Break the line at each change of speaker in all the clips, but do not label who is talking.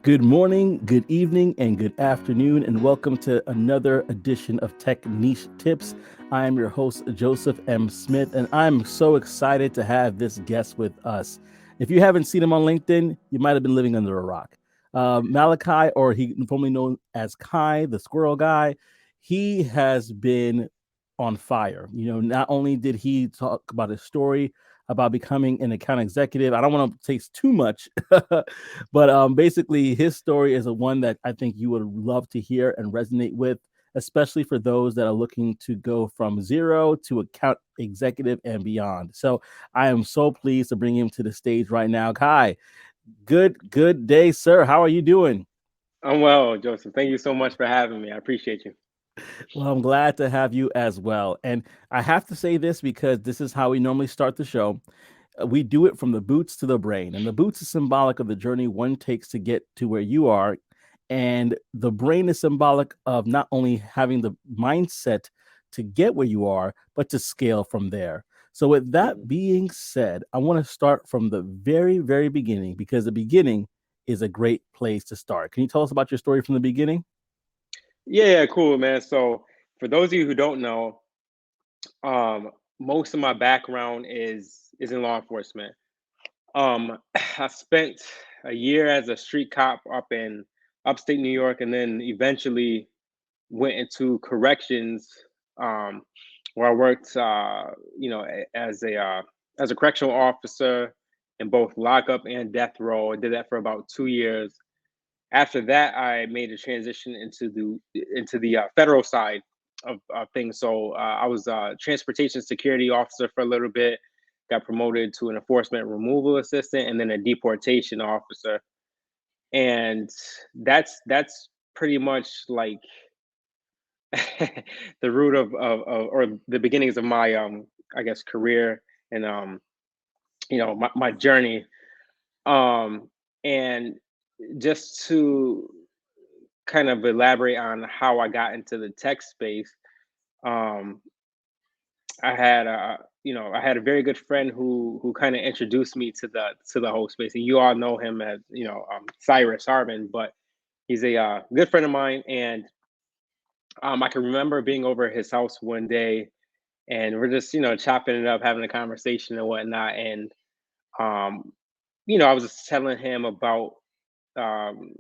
Good morning, good evening, and good afternoon, and welcome to another edition of Tech Niche Tips. I am your host, Joseph M. Smith, and I'm so excited to have this guest with us. If you haven't seen him on LinkedIn, you might have been living under a rock. Malachi, or he formerly known as Kai, the squirrel guy, he has been on fire. Not only did he talk about his story about becoming an account executive, I don't want to taste too much, but basically, his story is a one that I think you would love to hear and resonate with, especially for those that are looking to go from zero to account executive and beyond. So I am so pleased to bring him to the stage right now. Kai, good day, sir. How are you doing?
I'm well, Joseph. Thank you so much for having me. I appreciate you.
Well, I'm glad to have you as well. And I have to say this because this is how we normally start the show. We do it from the boots to the brain. And the boots is symbolic of the journey one takes to get to where you are. And the brain is symbolic of not only having the mindset to get where you are, but to scale from there. So, with that
Mhm.
being said, I want to start from the very, very beginning because the beginning is a great place to start. Can you tell us about your story from the beginning?
Yeah, cool, man. So, for those of you who don't know, um, most of my background is in law enforcement. I spent a year as a street cop up in upstate New York, and then eventually went into corrections, um, where I worked, as a correctional officer in both lockup and death row. I did that for about 2 years. After that, I made a transition into the federal side of things. So I was a transportation security officer for a little bit, got promoted to an enforcement removal assistant, and then a deportation officer. And that's pretty much like the root of or the beginnings of my I guess career and my journey. Um and just to kind of elaborate on how I got into the tech space, um, I had a very good friend who kind of introduced me to the whole space, and you all know him as Cyrus Harbin, but he's a good friend of mine, and I can remember being over at his house one day, and we're just chopping it up, having a conversation and whatnot, and um, I was just telling him about um,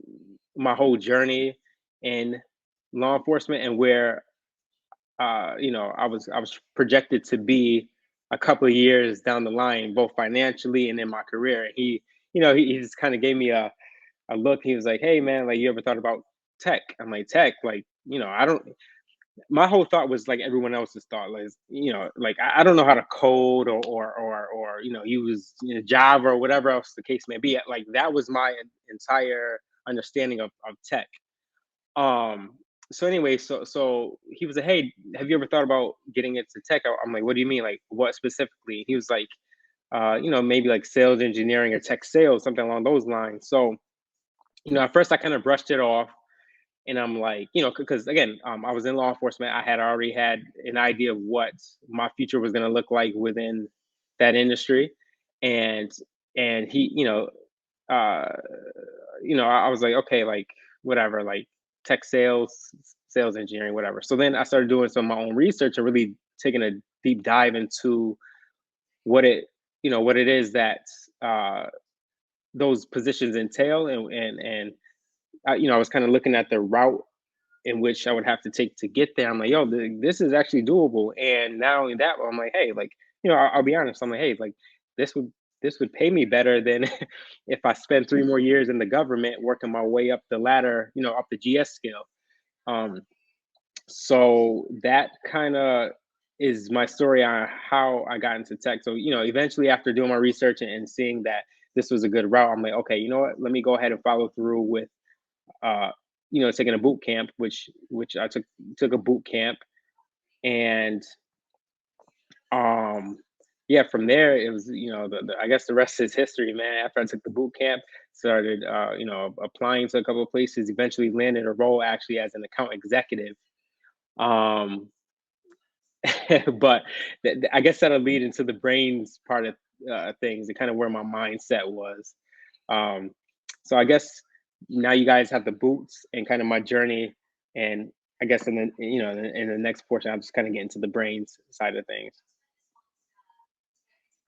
my whole journey in law enforcement and where I was projected to be a couple of years down the line, both financially and in my career. He just kind of gave me a look. He was like, "Hey, man, like you ever thought about tech?" I'm like, "Tech? Like, I don't." My whole thought was like everyone else's thought, like like I don't know how to code or use Java or whatever else the case may be. Like that was my entire understanding of tech. Um, so anyway, so he was like, "Hey, have you ever thought about getting into tech?" I'm like, "What do you mean? Like what specifically?" He was like, maybe like sales engineering or tech sales, something along those lines. So, at first I kind of brushed it off, and I'm like, because again, I was in law enforcement. I had already had an idea of what my future was going to look like within that industry, and he, uh, I was like, okay, like whatever, like tech sales, sales engineering, whatever. So then I started doing some of my own research and really taking a deep dive into what what it is that uh, those positions entail, and I was kind of looking at the route in which I would have to take to get there. I'm like, yo, this is actually doable. And not only that, I'm like, hey, like, I'll be honest. I'm like, hey, like, this would this would pay me better than if I spend 3 more years in the government working my way up the ladder, up the GS scale. Um, so that kind of is my story on how I got into tech. So, eventually after doing my research and seeing that this was a good route, I'm like, okay, you know what? Let me go ahead and follow through with uh, taking a boot camp, which I took a boot camp, and um, yeah, from there it was I guess the rest is history, man. After I took the boot camp, started applying to a couple of places, eventually landed a role actually as an account executive. Um, but I guess that'll lead into the brains part of things and kind of where my mindset was. Um, so I guess. now you guys have the boots and kind of my journey, and I guess in the in the next portion, I'm just kind of getting to the brains side of things.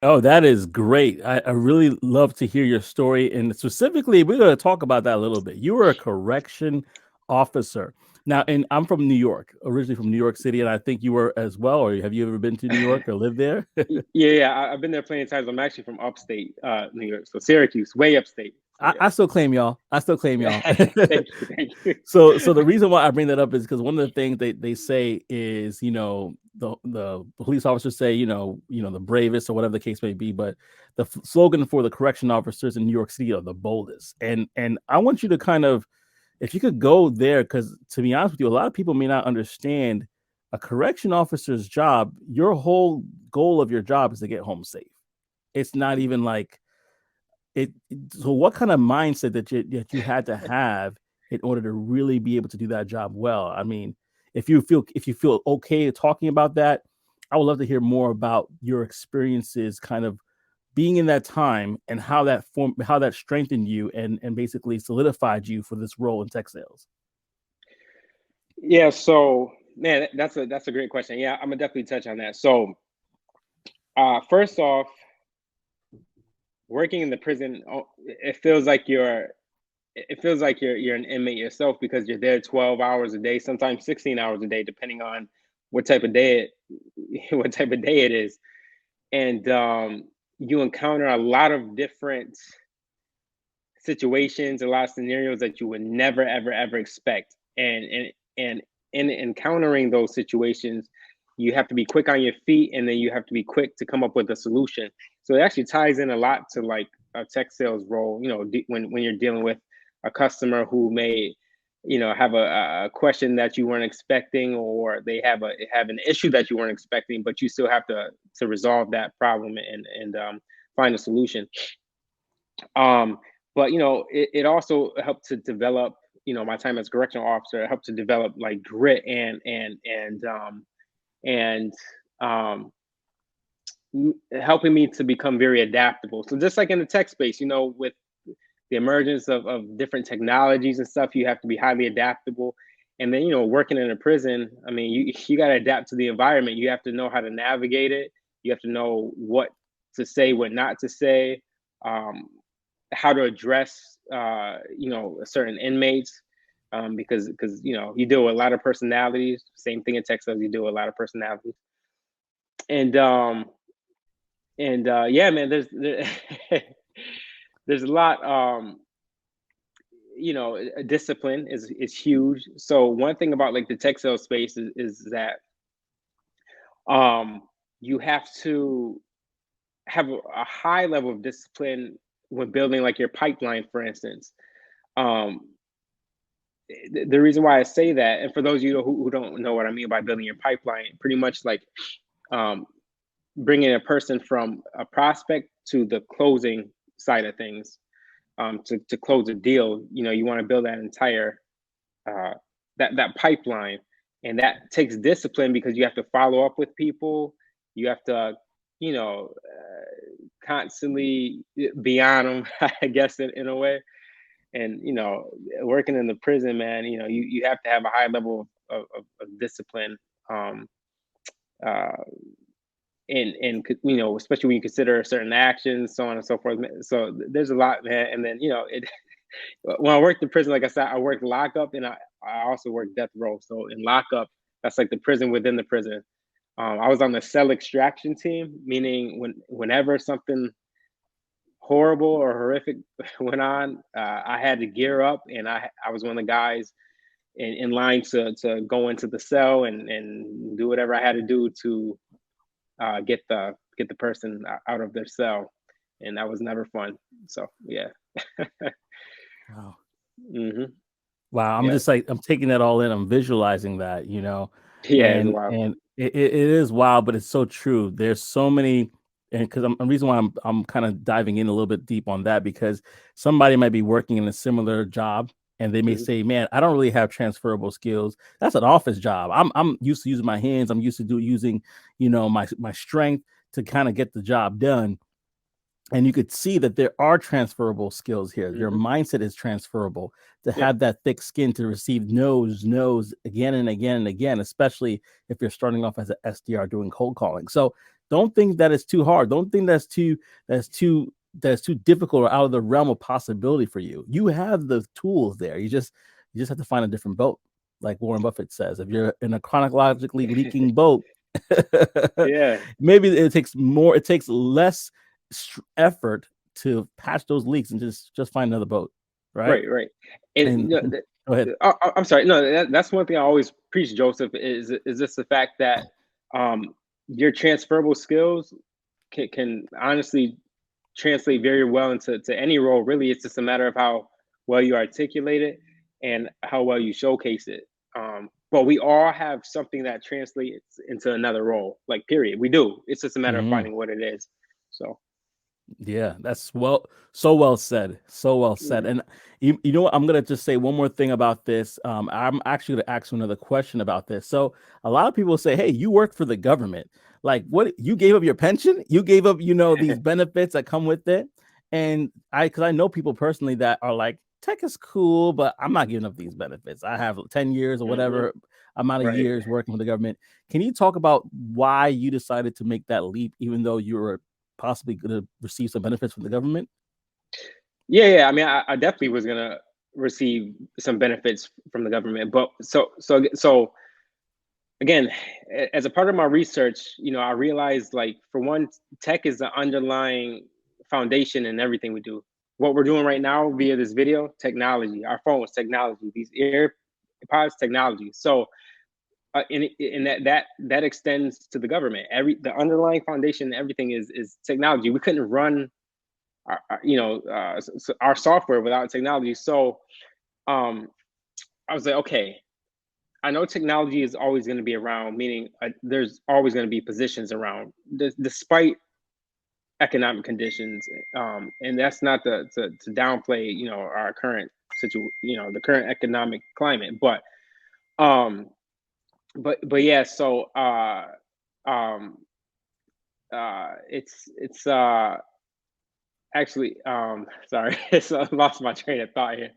Oh, that is great. I really love to hear your story. And specifically, we're going to talk about that a little bit. You were a correction officer. Now, and I'm from New York, originally from New York City, and I think you were as well. Or have you ever been to New York or lived there?
Yeah, I've been there plenty of times. I'm actually from upstate New York, so Syracuse, way upstate. So
I still claim y'all. I still claim y'all.
yeah, thank you, thank you.
So the reason why I bring that up is because one of the things they say is, the police officers say, the bravest or whatever the case may be, but the slogan for the correction officers in New York City are the boldest. And I want you to kind of, if you could go there, because to be honest with you, a lot of people may not understand a correction officer's job. Your whole goal of your job is to get home safe. It's not even like it. So what kind of mindset that you had to have in order to really be able to do that job well? I mean, if you feel okay talking about that, I would love to hear more about your experiences kind of being in that time and how that strengthened you and basically solidified you for this role in tech sales.
Yeah, so man, that's a great question. Yeah, I'm gonna definitely touch on that. So, first off, working in the prison, it feels like you're an inmate yourself because you're there 12 hours a day, sometimes 16 hours a day, depending on what type of day what type of day it is. And you encounter a lot of different situations, a lot of scenarios that you would never ever ever expect. And in encountering those situations, you have to be quick on your feet, and then you have to be quick to come up with a solution. So it actually ties in a lot to like a tech sales role. When you're dealing with a customer who may have a question that you weren't expecting, or they have an issue that you weren't expecting, but you still have to resolve that problem and find a solution. um but it also helped to develop, my time as correctional officer, it helped to develop like grit and um helping me to become very adaptable. So just like in the tech space, with the emergence of different technologies and stuff, you have to be highly adaptable. And then, working in a prison, I mean, you got to adapt to the environment. You have to know how to navigate it. You have to know what to say, what not to say, um, how to address, certain inmates, because you deal with a lot of personalities. Same thing in Texas, you deal with a lot of personalities, and yeah, man, there's a lot. Discipline is huge. So one thing about like the tech sales space is that um you have to have a high level of discipline when building like your pipeline, for instance. um the reason why I say that, and for those of you who don't know what I mean by building your pipeline, pretty much like um bringing a person from a prospect to the closing side of things, to close a deal. You want to build that entire uh, that pipeline, and that takes discipline because you have to follow up with people. You have to, constantly be on them, I guess, in a way. And working in the prison, man, you have to have a high level of discipline. Um, uh, and especially when you consider certain actions, so on and so forth. So there's a lot, man. And then it when I worked in prison, like I said, I worked lockup, and I also worked death row. So in lockup, that's like the prison within the prison. I was on the cell extraction team, meaning whenever something horrible or horrific went on, I had to gear up, and I was one of the guys in line to go into the cell and do whatever I had to do to get the person out of their cell, and that was never fun. So yeah.
Wow.
Hmm.
Wow, I'm
Yeah.
just like I'm taking that all in. I'm visualizing that,
Yeah, it's
and
wild.
and it is wild, but it's so true. There's so many, and because the reason why I'm kind of diving in a little bit deep on that because somebody might be working in a similar job and they may
Hmm.
say, "Man, I don't really have transferable skills. That's an office job. I'm used to using my hands. I'm used to using, my strength to kind of get the job done." And you could see that there are transferable skills here. Your
Hmm.
mindset is transferable to
Yeah.
have that thick skin to receive no's again and again and again, especially if you're starting off as an SDR doing cold calling. So don't think that it's too hard. Don't think that's too that's too difficult or out of the realm of possibility for you. You have the tools there. You just have to find a different boat, like Warren Buffett says. If you're in a chronologically leaking boat,
Yeah.
maybe it takes less effort to patch those leaks and just find another boat, right?
Right. And
And go ahead.
I'm sorry. No, that's one thing I always preach, Joseph. Is just the fact that um, your transferable skills can honestly translate very well into any role. Really, it's just a matter of how well you articulate it and how well you showcase it. But we all have something that translates into another role. Like, period. We do. It's just a matter of
Mhm.
finding what it is. So,
Yeah, that's so well said. So well said.
yeah.
And you know what? I'm gonna just say one more thing about this. I'm actually gonna ask you another question about this. So a lot of people say, hey, you work for the government. Like what you gave up your pension, you gave up, these benefits that come with it. And because I know people personally that are like, tech is cool, but I'm not giving up these benefits. I have 10 years or
Hmm.
whatever amount of
Right.
years working for the government. Can you talk about why you decided to make that leap, even though you were possibly going to receive some benefits from the government?
Yeah. I mean, I definitely was gonna receive some benefits from the government, but so again, as a part of my research, I realized, like, for one, tech is the underlying foundation in everything we do. What we're doing right now via this video, technology, our phones, technology, these AirPods, technology. So, and that extends to the government. The underlying foundation, everything is technology. We couldn't run our software without technology. So, um, I was like, okay, I know technology is always going to be around, meaning there's always going to be positions around, despite economic conditions. And that's not to downplay, our current the current economic climate. Um, but yeah. So um, it's actually sorry, so I lost my train of thought here.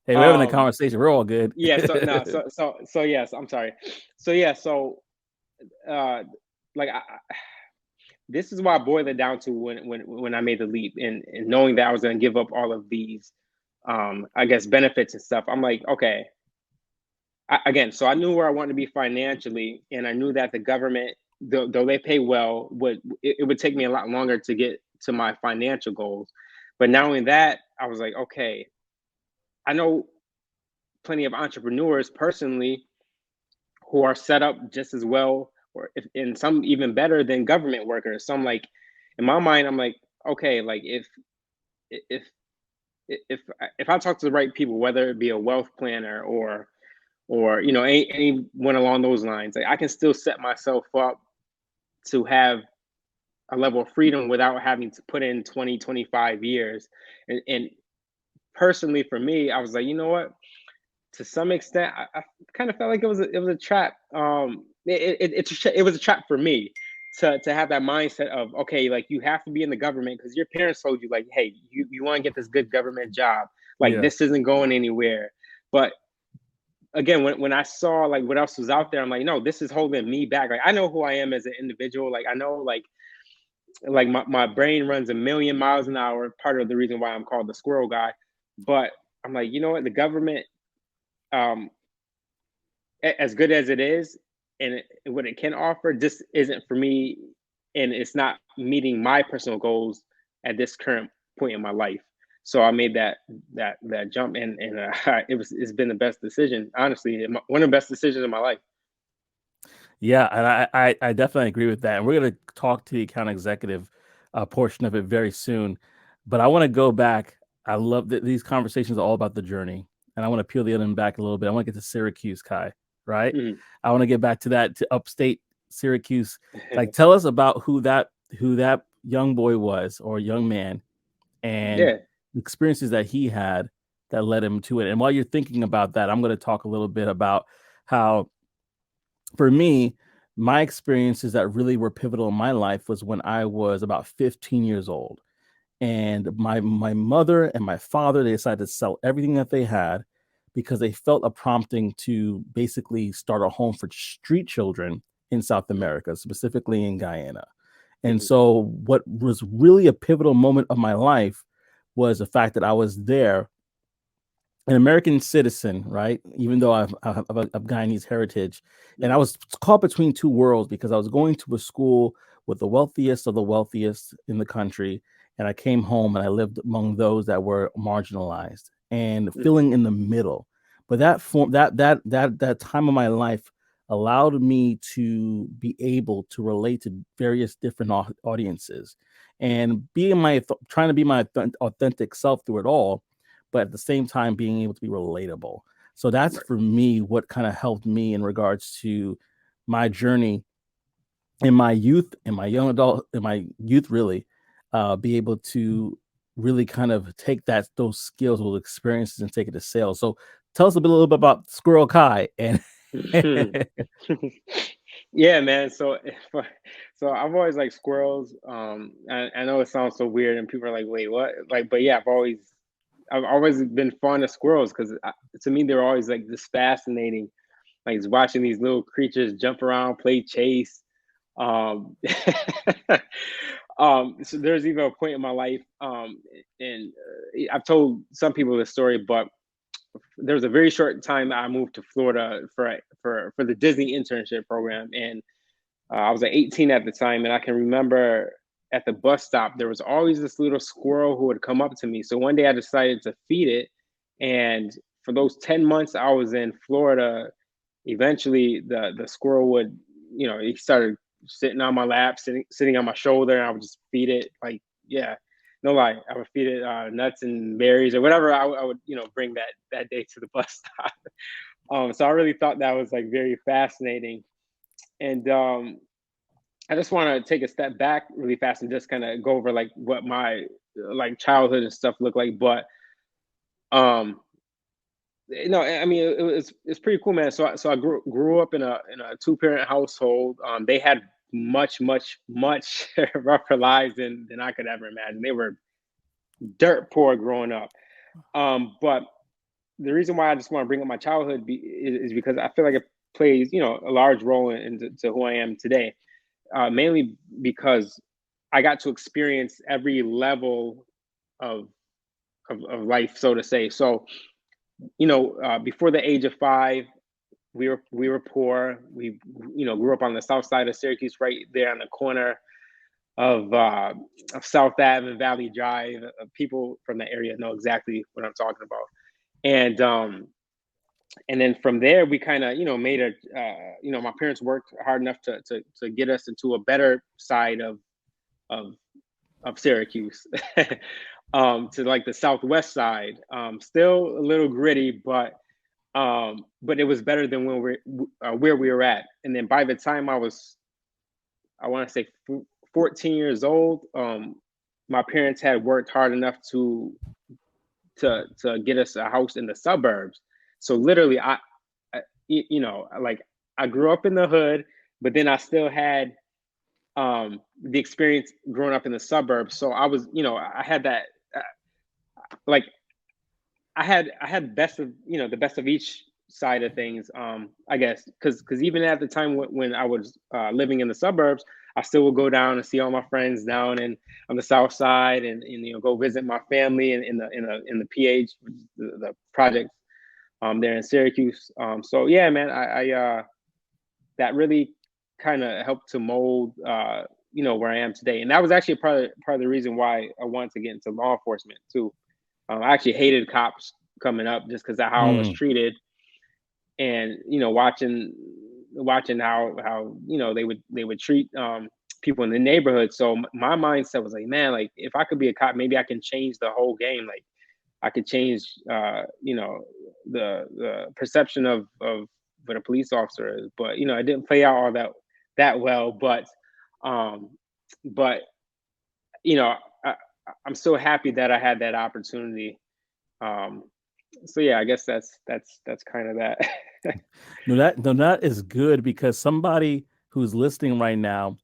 Hey, we're having a
Um,
conversation. We're all good.
yeah. So no. So yes. I'm sorry. So yeah. So uh, like this is why I boiled it down to when I made the leap, and knowing that I was going to give up all of these, I guess, benefits and stuff. I'm like, okay, again, so I knew where I wanted to be financially, and I knew that the government, though they pay well, it would take me a lot longer to get to my financial goals. But not only that, I was like, okay, I know plenty of entrepreneurs personally who are set up just as well, or if, and some even better than government workers. So I'm like, in my mind, I'm like, okay, like if if I talk to the right people, whether it be a wealth planner or anyone along those lines, like, I can still set myself up to have a level of freedom without having to put in 20-25 years. And personally, for me, I was like, you know what, to some extent, I kind of felt like it was a trap. It was a trap for me to have that mindset of, okay, like, you have to be in the government because your parents told you, like, hey, you want to get this good government job, like,
Yeah.
this isn't going anywhere. But again, when I saw, like, what else was out there, I'm like, no, this is holding me back. Like, I know who I am as an individual. Like, I know, like my brain runs a million miles an hour. Part of the reason why I'm called the squirrel guy. But I'm like, you know what, the government, um, as good as it is, and what it can offer, just isn't for me, and it's not meeting my personal goals at this current point in my life. So I made that jump, and it's been the best decision, honestly, one of the best decisions in my life.
Yeah, and I definitely agree with that. And we're going to talk to the account executive portion of it very soon. But I want to go back. I love that these conversations are all about the journey. And I want to peel the onion back a little bit. I want to get to Syracuse, Kai, right?
Mhm.
I want to get back to that, to upstate Syracuse. Like, tell us about who that young boy was, or young man, and
Yeah.
the experiences that he had that led him to it. And while you're thinking about that, I'm going to talk a little bit about how, for me, my experiences that really were pivotal in my life was when I was about 15 years old. And my mother and my father, they decided to sell everything that they had because they felt a prompting to basically start a home for street children in South America, specifically in Guyana. And
Mhm.
so, what was really a pivotal moment of my life was the fact that I was there, an American citizen, right? Even though I've Guyanese heritage, and I
Mhm.
was caught between two worlds because I was going to a school with the wealthiest of the wealthiest in the country, and I came home and I lived among those that were marginalized and
Mhm.
feeling in the middle. But that time of my life allowed me to be able to relate to various different audiences and trying to be my authentic self through it all, but at the same time being able to be relatable. So that's
Right.
for me what kind of helped me in regards to my journey in my youth, in my young adult, in my youth, really, be able to really kind of take those skills, those experiences, and take it to sales. So tell us a little bit about Squirrel Kai and
Yeah, man. So, so I've always liked squirrels. I know it sounds so weird, and people are like, "Wait, what?" Like, but yeah, I've always been fond of squirrels because to me they're always like this fascinating. Like just watching these little creatures jump around, play chase. Um, so there's even a point in my life, and I've told some people this story, but there was a very short time I moved to Florida for the Disney internship program, and I was like 18 at the time, and I can remember at the bus stop there was always this little squirrel who would come up to me. So one day I decided to feed it, and for those 10 months I was in Florida, eventually the squirrel would, he started sitting on my lap, sitting on my shoulder, and I would just feed it like, yeah, no lie, I would feed it nuts and berries or whatever I would, bring that day to the bus stop. So I really thought that was like very fascinating. And I just want to take a step back really fast and just kind of go over like what my like childhood and stuff looked like. But um, no, I mean it's pretty cool, man. So I grew up in a two-parent household. They had much rougher lives than I could ever imagine. They were dirt poor growing up. But the reason why I just want to bring up my childhood is because I feel like it plays, a large role into who I am today. Mainly because I got to experience every level of, of life, so to say. So, before the age of 5, we were poor. We, grew up on the south side of Syracuse, right there on the corner of South Ave and Valley Drive. People from the area know exactly what I'm talking about. And and then from there we kind of, made a my parents worked hard enough to get us into a better side of of Syracuse, to like the southwest side. Still a little gritty, but it was better than where we were at. And then by the time I want to say 14 years old, my parents had worked hard enough to get us a house in the suburbs. So literally, like I grew up in the hood, but then I still had the experience growing up in the suburbs. So I was, I had that, uh, like I had the best of each side of things. I guess because even at the time when I was living in the suburbs, I still would go down and see all my friends down and on the south side, and go visit my family in the PH, the project there in Syracuse. So yeah, man, I that really kind of helped to mold where I am today, and that was actually part of the reason why I wanted to get into law enforcement too. I actually hated cops coming up just because of how I was
Mm.
treated, and watching how they would treat people in the neighborhood. So my mindset was like, man, like if I could be a cop, maybe I can change the whole game. Like I could change, the perception of what a police officer is. But it didn't play out all that well. Um, but you know, I, I'm so happy that I had that opportunity. Um, so yeah, I guess that's kind of that.
No, that is good because somebody who's listening right now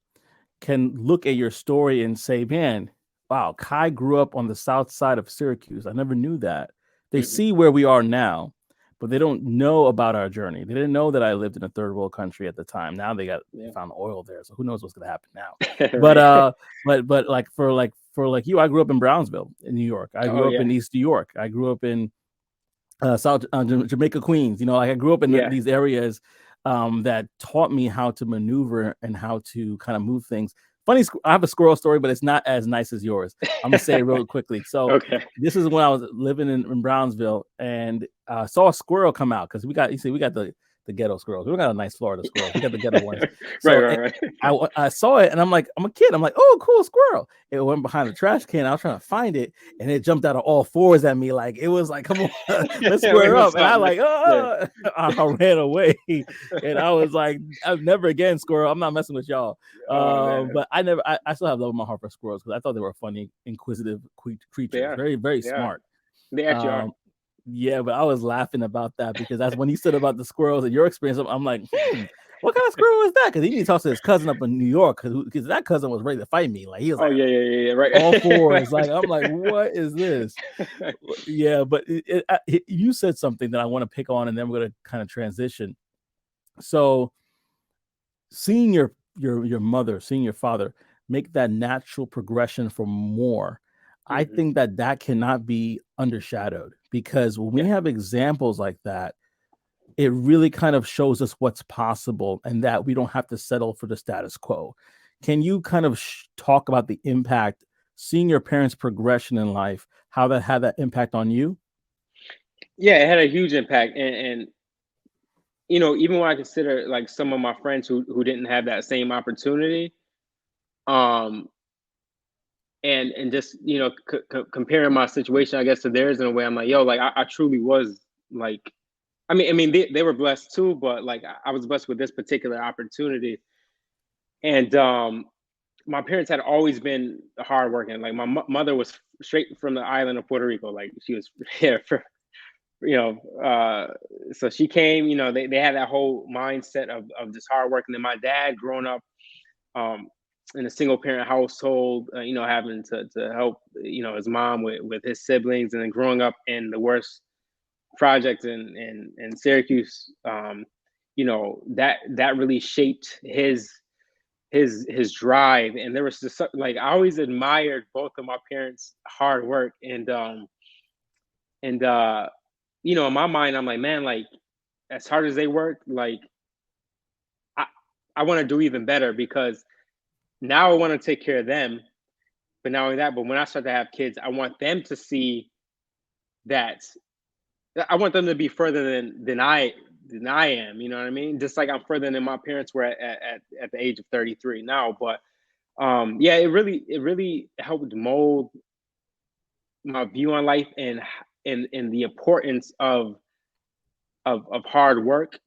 can look at your story and say, man, wow, Kai grew up on the south side of Syracuse. I never knew that. They
Hmm.
see where we are now, but they don't know about our journey. They didn't know that I lived in a third world country at the time. Now they
Yeah.
found oil there, so who knows what's gonna happen now. But
Right.
like for you, I grew up in Brownsville in New York. I
Oh
grew up
yeah.
in East New York. I grew up in South Jamaica, Queens. Like I grew up in
Yeah.
these areas that taught me how to maneuver and how to kind of move things. Funny, I have a squirrel story, but it's not as nice as yours. I'm gonna say it real quickly. So
Okay.
this is when I was living in Brownsville and saw a squirrel come out because we got the ghetto squirrels. We don't got a nice Florida squirrels. We got the ghetto ones.
Right.
So
Right. Right.
I saw it and I'm like, I'm a kid. I'm like, oh, cool squirrel. It went behind the trash can. I was trying to find it and it jumped out of all fours at me. Like it was like, come on, let's
Yeah.
square
Wait,
up.
what's
And I
up?
like,
Yeah.
oh, I ran away. And I was like, I've never again squirrel. I'm not messing with y'all.
Oh man.
But I still have love in my heart for squirrels because I thought they were funny, inquisitive
They
creatures,
are.
very, very
Yeah.
smart.
They actually are.
Um, yeah, but I was laughing about that because that's when you said about the squirrels and your experience. I'm like, what kind of squirrel is that? Because he need to talk to his cousin up in New York because that cousin was ready to fight me. Like he was
Oh
like
yeah. Yeah. Yeah. Yeah. Right.
all
Like,
fours. Like I'm like, what is this? Yeah, but you said something that I want to pick on, and then we're gonna kind of transition. So seeing your mother, seeing your father make that natural progression for more, I
mhm.
think that cannot be undershadowed because when we
Yeah.
have examples like that, it really kind of shows us what's possible and that we don't have to settle for the status quo. Can you kind of talk about the impact seeing your parents' progression in life, how that had that impact on you?
Yeah. It had a huge impact, and even when I consider like some of my friends who didn't have that same opportunity, um, and just comparing my situation, I guess, to theirs in a way, I'm like, yo, like I truly was like, I mean, they were blessed too, but like I was blessed with this particular opportunity, and my parents had always been hardworking. Like my mother was straight from the island of Puerto Rico, like she was yeah, you know, so she came. They had that whole mindset of just hard work. And then my dad, growing up um, in a single parent household, having to help, his mom with his siblings, and then growing up in the worst project in Syracuse, that really shaped his drive. And there was just like I always admired both of my parents' hard work, and in my mind, I'm like, man, like as hard as they work, like I I want to do even better because now I want to take care of them. But not only that, but when I start to have kids, I want them to see that I want them to be further than I am. You know what I mean? Just like I'm further than my parents were at the age of 33 now. But yeah, it really helped mold my view on life, and the importance of hard work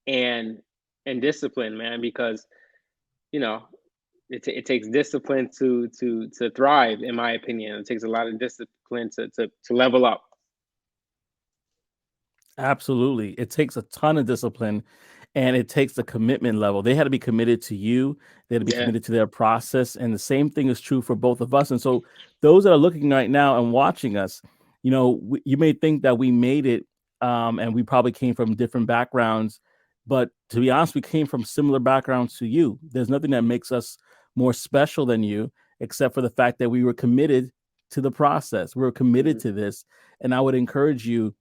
and discipline, man. Because you know it takes discipline to thrive, in my opinion. It takes a lot of discipline to level up.
Absolutely. It takes a ton of discipline and it takes the commitment level. They had to be committed to you, they had to be
Yeah.
committed to their process. And the same thing is true for both of us. And so, those that are looking right now and watching us, you may think that we made it and we probably came from different backgrounds. But to be honest, we came from similar backgrounds to you. There's nothing that makes us more special than you, except for the fact that we were committed to the process. We were committed
Hmm.
to this. And I would encourage you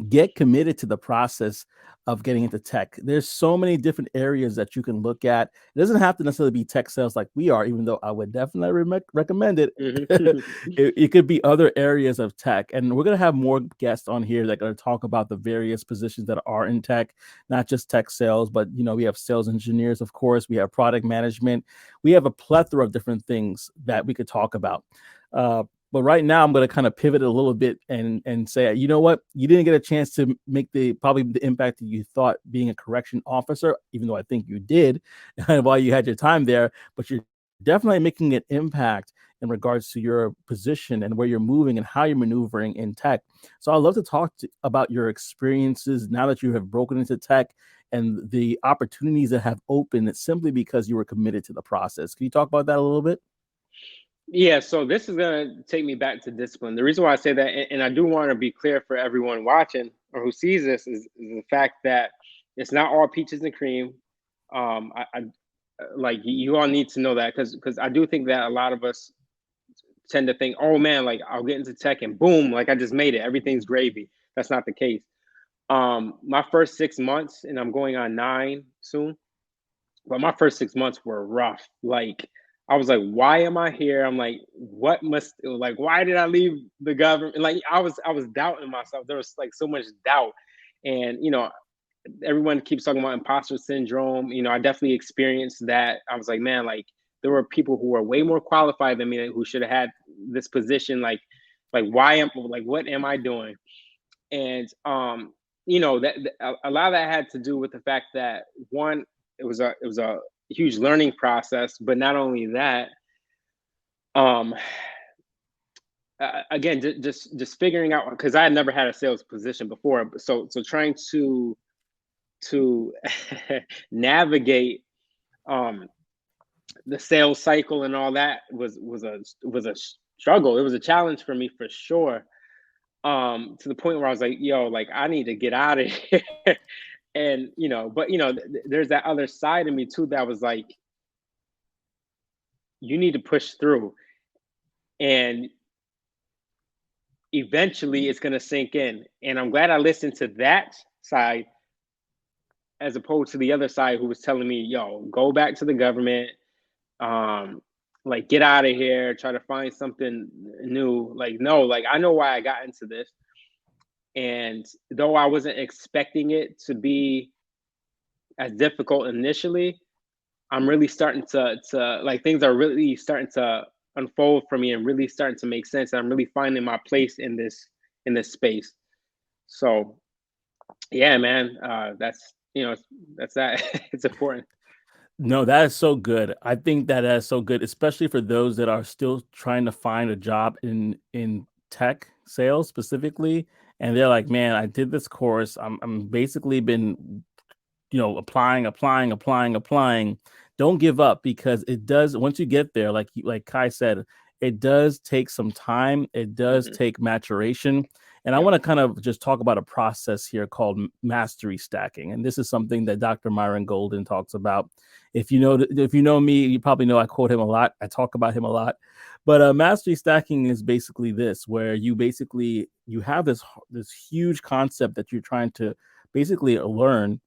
get committed to the process of getting into tech. There's so many different areas that you can look at. It doesn't have to necessarily be tech sales like we are, even though I would definitely recommend it.
Hmm.
It could be other areas of tech. And we're going to have more guests on here that are going to talk about the various positions that are in tech, not just tech sales, but we have sales engineers, of course, we have product management. We have a plethora of different things that we could talk about. Uh, but right now, I'm going to kind of pivot a little bit and say, you know what, you didn't get a chance to make probably the impact that you thought being a correction officer, even though I think you did while you had your time there. But you're definitely making an impact in regards to your position and where you're moving and how you're maneuvering in tech. So I'd love to talk about your experiences now that you have broken into tech and the opportunities that have opened simply because you were committed to the process. Can you talk about that a little bit?
Yeah, so this is gonna take me back to discipline. The reason why I say that, and I do want to be clear for everyone watching or who sees this, is the fact that it's not all peaches and cream. I like you all need to know that because I do think that a lot of us tend to think, oh man, like I'll get into tech and boom, like I just made it, everything's gravy. That's not the case. My first 6 months, and I'm going on 9 soon, but my first 6 months were rough. Like I was like, why am I here? I'm like, what must like why did I leave the government? Like I was doubting myself. There was like so much doubt. And everyone keeps talking about imposter syndrome. I definitely experienced that. I was like, man, like there were people who were way more qualified than me who should have had this position. Like why am like what am I doing? And that a lot of that had to do with the fact that one, it was a huge learning process, but not only that, um again, just figuring out, because I had never had a sales position before, so trying to navigate um the sales cycle and all that was a struggle. It was a challenge for me for sure, to the point where I was like, yo, like I need to get out of here. And but there's that other side of me too that was like, you need to push through, and eventually it's going to sink in. And I'm glad I listened to that side as opposed to the other side who was telling me, yo, go back to the government, um like get out of here, try to find something new. Like, no, like I know why I got into this. And though I wasn't expecting it to be as difficult initially, I'm really starting to like, things are really starting to unfold for me and really starting to make sense. I'm really finding my place in this space. So yeah, man, that's that. It's important.
No, that is so good. I think that is so good, especially for those that are still trying to find a job in tech sales specifically, and they're like, "Man, I did this course. I'm basically been applying. Don't give up because it does. Once you get there, like Kai said, it does take some time. It does
Hmm.
take maturation. And I
Yep.
want to kind of just talk about a process here called mastery stacking. And this is something that Dr. Myron Golden talks about. If you know me, you probably know I quote him a lot. I talk about him a lot. But mastery stacking is basically this, where you have this huge concept that you're trying to basically learn,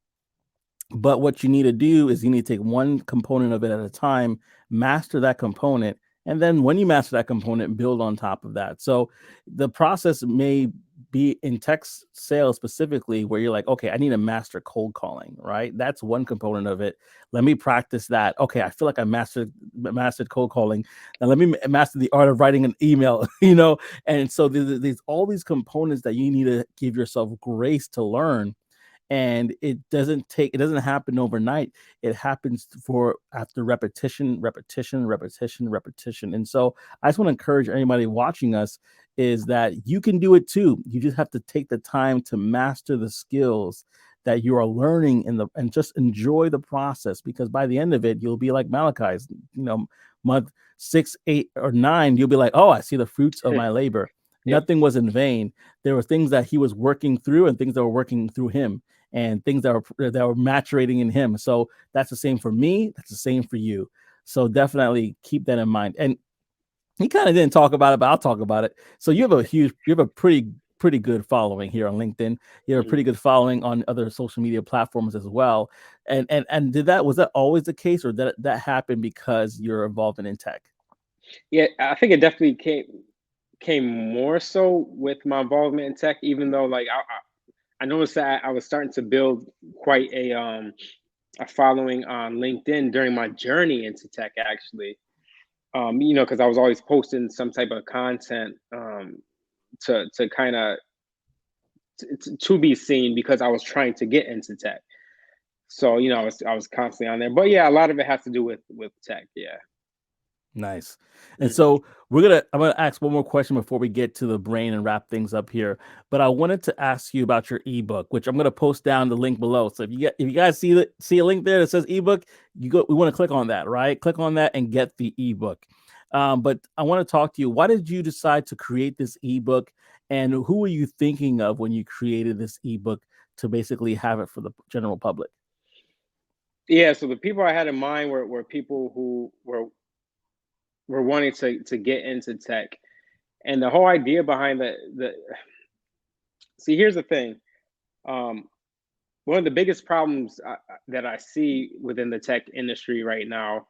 but what you need to do is you need to take one component of it at a time, master that component, and then when you master that component, build on top of that. So the process may be in tech sales specifically where you're like, okay, I need to master cold calling, right? That's one component of it. Let me practice that. Okay, I feel like I mastered cold calling. Now let me master the art of writing an email, And so there's all these components that you need to give yourself grace to learn, and it doesn't happen overnight. It happens for after repetition. And so I just want to encourage anybody watching us is that you can do it too. You just have to take the time to master the skills that you are learning and just enjoy the process, because by the end of it you'll be like Malachi's, month 6, 8, or 9, you'll be like, oh, I see the fruits of my labor.
Yep.
Nothing was in vain. There were things that he was working through and things that were working through him, and things that were maturating in him. So that's the same for me. That's the same for you. So definitely keep that in mind. And he kind of didn't talk about it, but I'll talk about it. So you have a pretty good following here on LinkedIn. You have a
Hmm.
pretty good following on other social media platforms as well. And was that always the case, or that happened because you're involved in tech?
Yeah, I think it definitely came more so with my involvement in tech. Even though, like, I noticed that I was starting to build quite a following on LinkedIn during my journey into tech, actually. Because I was always posting some type of content, to kind of to be seen, because I was trying to get into tech. So I was constantly on there. But yeah, a lot of it has to do with tech. Yeah.
Nice. And
Hmm.
so I'm gonna ask one more question before we get to the brain and wrap things up here. But I wanted to ask you about your ebook, which I'm gonna post down the link below. So if you guys see a link there that says ebook, we want to click on that, right? Click on that and get the ebook. But I want to talk to you. Why did you decide to create this ebook, and who were you thinking of when you created this ebook to basically have it for the general public?
Yeah, so the people I had in mind were people who were wanting to get into tech. And the whole idea behind the see, here's the thing. Um, One of the biggest problems that I see within the tech industry right now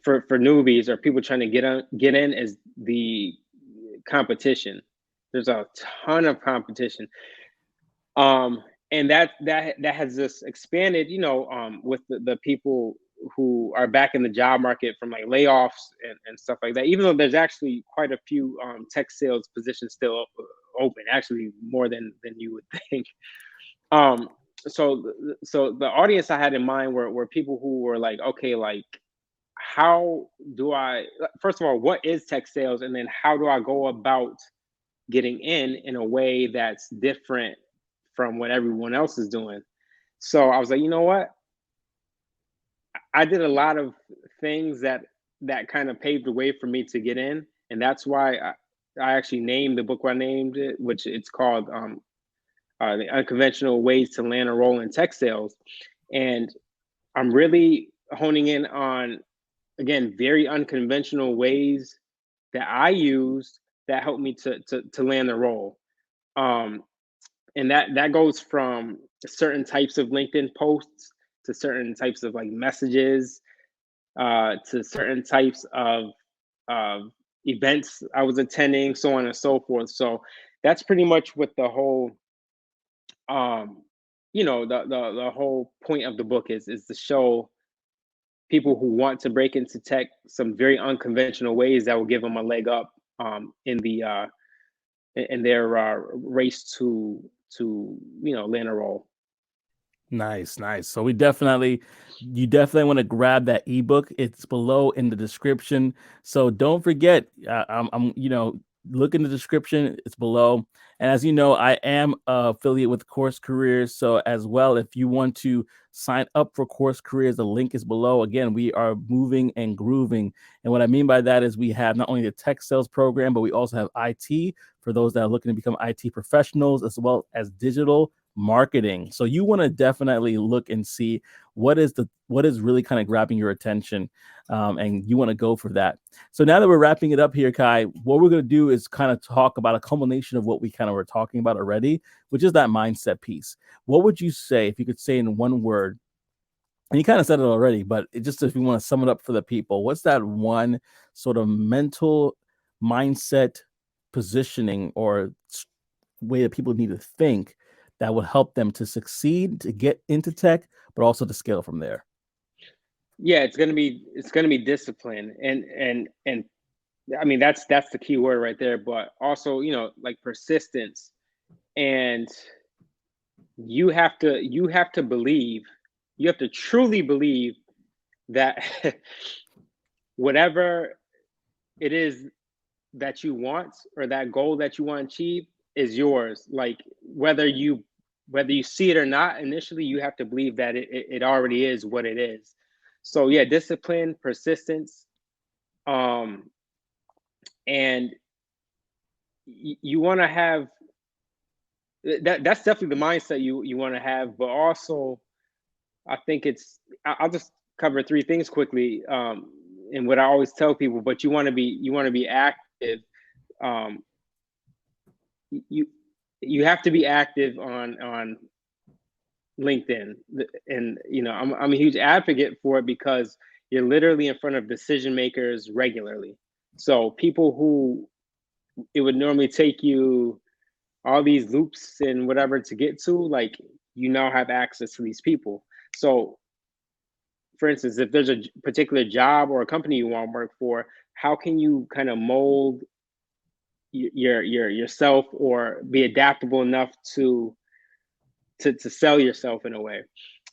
for newbies or people trying to get in is the competition. There's a ton of competition. Um, and that has just expanded, with the people who are back in the job market from like layoffs and stuff like that. Even though there's actually quite a few tech sales positions still open, actually more than you would think. Um, so the audience I had in mind were people who were like, okay, like how do I first of all, what is tech sales, and then how do I go about getting in a way that's different from what everyone else is doing? So I was like, you know what? I did a lot of things that kind of paved the way for me to get in, and that's why I actually named the book what I named it, which it's called the unconventional ways to land a role in tech sales. And I'm really honing in on, again, very unconventional ways that I used that helped me to land the role. Um, and that goes from certain types of LinkedIn posts to certain types of like messages, to certain types of events I was attending, so on and so forth. So that's pretty much what the whole um the whole point of the book is to show people who want to break into tech some very unconventional ways that will give them a leg up in their race to land a role.
Nice, nice. So you definitely want to grab that ebook. It's below in the description. So don't forget, look in the description. It's below. And as you know, I am affiliate with Course Careers. So as well, if you want to sign up for Course Careers, the link is below. Again, we are moving and grooving. And what I mean by that is we have not only the tech sales program, but we also have IT for those that are looking to become IT professionals, as well as digital marketing. So you want to definitely look and see what is really kind of grabbing your attention, and you want to go for that. So now that we're wrapping it up here, Kai, what we're going to do is kind of talk about a culmination of what we kind of were talking about already, which is that mindset piece. What would you say if you could say in one word? And you kind of said it already, but just if you want to sum it up for the people, what's that one sort of mental mindset positioning or way that people need to think that will help them to succeed, to get into tech, but also to scale from there?
Yeah, it's gonna be discipline, and I mean that's the key word right there. But also, like persistence, and you have to believe, you have to truly believe that whatever it is that you want, or that goal that you want to achieve, is yours. Like whether you see it or not, initially you have to believe that it already is what it is. So yeah, discipline, persistence, um and you want to have that's definitely the mindset you want to have. But also, I think I'll just cover three things quickly, and what I always tell people. But you want to be active. um you you have to be active on LinkedIn. And I'm a huge advocate for it because you're literally in front of decision makers regularly. So people who it would normally take you all these loops and whatever to get to, like, you now have access to these people. So for instance, if there's a particular job or a company you want to work for, how can you kind of mold yourself, or be adaptable enough to sell yourself in a way?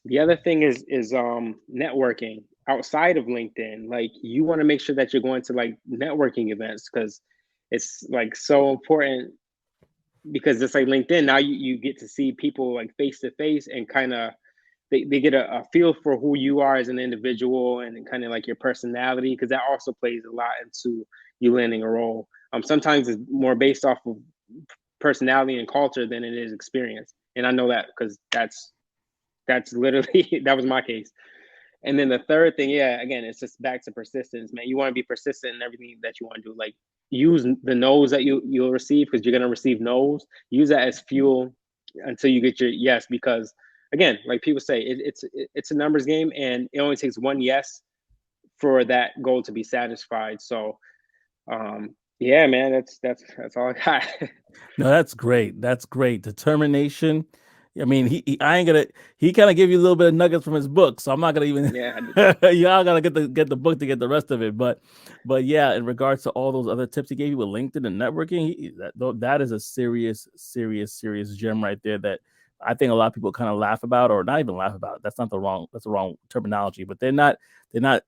The other thing is networking outside of LinkedIn. Like, you want to make sure that you're going to like networking events, because it's like so important, because it's like LinkedIn now, you get to see people like face to face and kind of they get a feel for who you are as an individual and kind of like your personality, because that also plays a lot into you landing a role. Sometimes it's more based off of personality and culture than it is experience, and I know that because that's literally that was my case. And then the third thing, yeah, again, it's just back to persistence, man. You want to be persistent in everything that you want to do. Like, use the no's that you'll receive, because you're gonna receive no's. Use that as fuel until you get your yes, because again, like people say, it's a numbers game, and it only takes one yes for that goal to be satisfied. So, yeah, man, that's all I got.
No, that's great. That's great. Determination. I mean, I ain't gonna. He kind of give you a little bit of nuggets from his book, so I'm not gonna even.
Yeah,
Y'all gotta get the book to get the rest of it. But yeah, in regards to all those other tips he gave you with LinkedIn and networking, that is a serious gem right there that I think a lot of people kind of laugh about, or not even laugh about. That's the wrong terminology. But they're not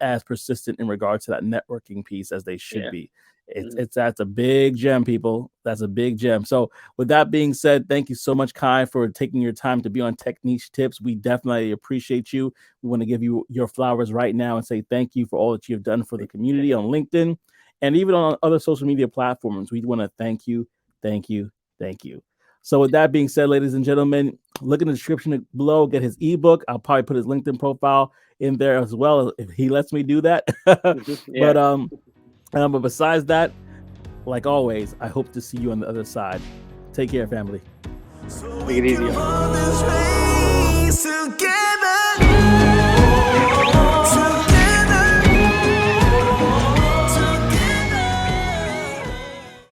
as persistent in regards to that networking piece as they should
yeah.
be. That's a big gem, people. That's a big gem. So with that being said, thank you so much, Kai, for taking your time to be on Tech Niche Tips. We definitely appreciate you. We want to give you your flowers right now and say thank you for all that you've done for the community on LinkedIn and even on other social media platforms. We want to thank you. So with that being said, ladies and gentlemen, look in the description below, get his ebook. I'll probably put his LinkedIn profile in there as well if he lets me do that.
Yeah.
But besides that, like always, I hope to see you on the other side. Take care, family.
Take it easy.